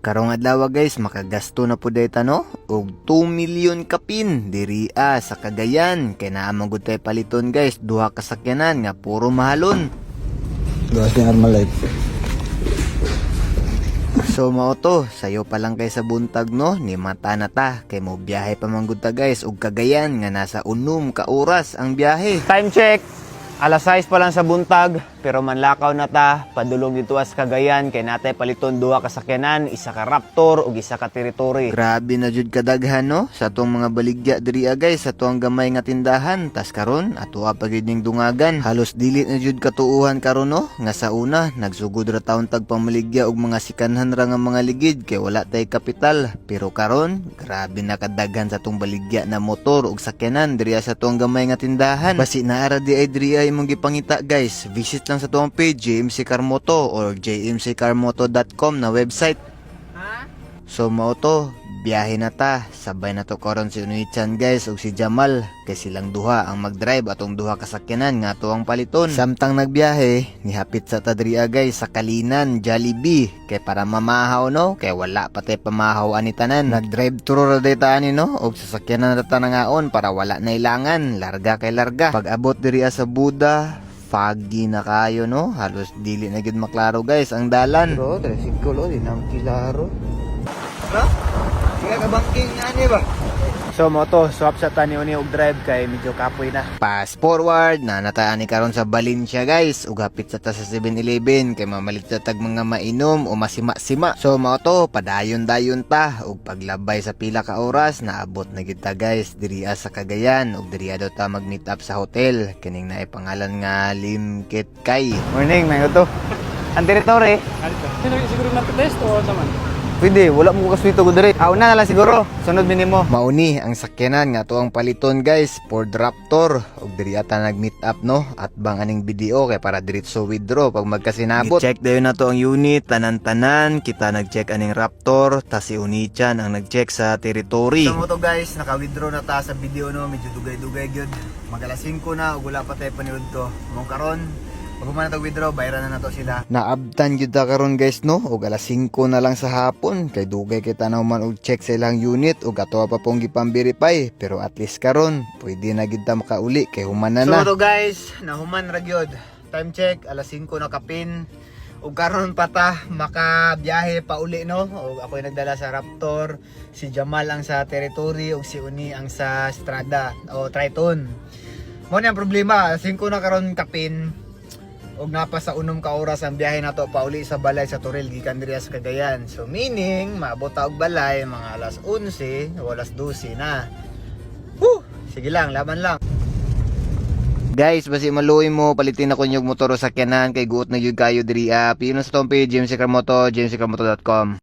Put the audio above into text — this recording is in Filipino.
Karong adlaw guys, makagasto na po dayta no og 2 million kapin diri sa Cagayan kay naa man gud tay paliton guys, duha ka sakyanan nga puro mahalon. Gas ni Armalite. So mao to, sayo pa lang kay sa buntag no, ni mata na ta kay mo biyahe pa man gud ta guys og Cagayan nga nasa 6 ka oras ang biyahe. Time check. Alas 6 pa lang sa buntag, pero manlakaw na ta, padulong dito sa Cagayan, kay natay paliton duha ka sakyanan, isa ka Raptor ug isa ka Territory. Grabe na jud kadaghan no, sa tuang mga baligya diri guys, sa tuang gamay nga tindahan, tas karon ato pa gyud ning dungagan. Halos dili na jud katuuhan karon no, nga sa una nagsugod ra taon tag pamaligya og mga sikanhan ra nga mga ligid kay wala tay kapital. Pero karon, grabe na kadaghan sa tuong baligya na motor ug sakyanan diri sa tuang gamay nga tindahan. Basi naara di ay diri mong gipangita guys, visit lang sa tuwang page JMC Carmoto or jmccarmoto.com na website. So mao to, biyahe na ta, sabay na to karon si Unichan guys ug si Jamal kay silang duha ang mag-drive atong duha ka sakyanan nga tuwang paliton. Samtang nagbiyahe, nihapit sa tadria guys sa Kalinan, Jollibee kay para mamahaw no, kay wala patay pamahaw ani tanan. Nag-drive thru ra dayta ani no og sasakyanan ra ta nangaon para wala na ilangan, larga kay larga. Pag abot diri sa Buda, foggy na kayo no, halos dili na gid maklaro guys ang dalan. Bro, tricycle di na klaro. Bro, kaya ka banking ani ba? So mo to, swap sa tani uni og drive kay medyo kapoy na. Fast forward na nataan ni karon sa Valencia guys, ug hapit sa ta sa 7-Eleven kay mamalit sa tag mga mainom o masima-sima. So mo to, padayon-dayon ta ug paglabay sa pila ka oras naabot na gid ta guys diri sa Cagayan ug diri daw ta mag-meet up sa hotel. Kining naay pangalan nga Limkit Kay. Morning, may to. Ang Territory. Sino siguro na-test o naman? Pwede, wala mo kaswito ko diri. Una na lang siguro, sunod minimo. Mauni ang sakyanan nga tuang paliton guys, Ford Raptor. Og diri ata nag-meet up no, at bang aning video kay para diretso withdraw pag magkasinabot. I-check dayon na to ang unit, tanan-tanan, kita nag-check aning Raptor, tas si Unichan ang nag-check sa Territory. So mo to guys, naka-withdraw na ta sa video no, medyo dugay-dugay gyud. Mag-alas 5 na ug wala pa tay paniud to. Mong karon pag humana withdraw, bayaran na nato sila. Naabtan gyud ta karon guys no, ug alas 5 na lang sa hapon kay dugay kay tanaw man og check sa ilang unit ug ato pa pong gipam-verify, pero at least karon pwede na gyud ta makauli kay humana na. So guys, nahuman ra gyud. Time check alas 5 na kapin. Ug karon pa ta makabiyahe pa uli no. Ug ako'y nagdala sa Raptor, si Jamal ang sa Territory ug si Uni ang sa Strada o Triton. Mo ni ang problema, 5 na karon kapin. Og napa sa 6 ka oras ang biyahe nato pauli sa balay sa Toril gikan diri sa Cagayan. So meaning maabot ta og balay mga alas 11 o alas 12 na. Sige lang, laban lang. Guys, basi maluoy mo palitin na kunyog motor o sakyanan kay guot na gyud kayo diri. Pino sa tong page jmccarmoto, jmccarmoto.com.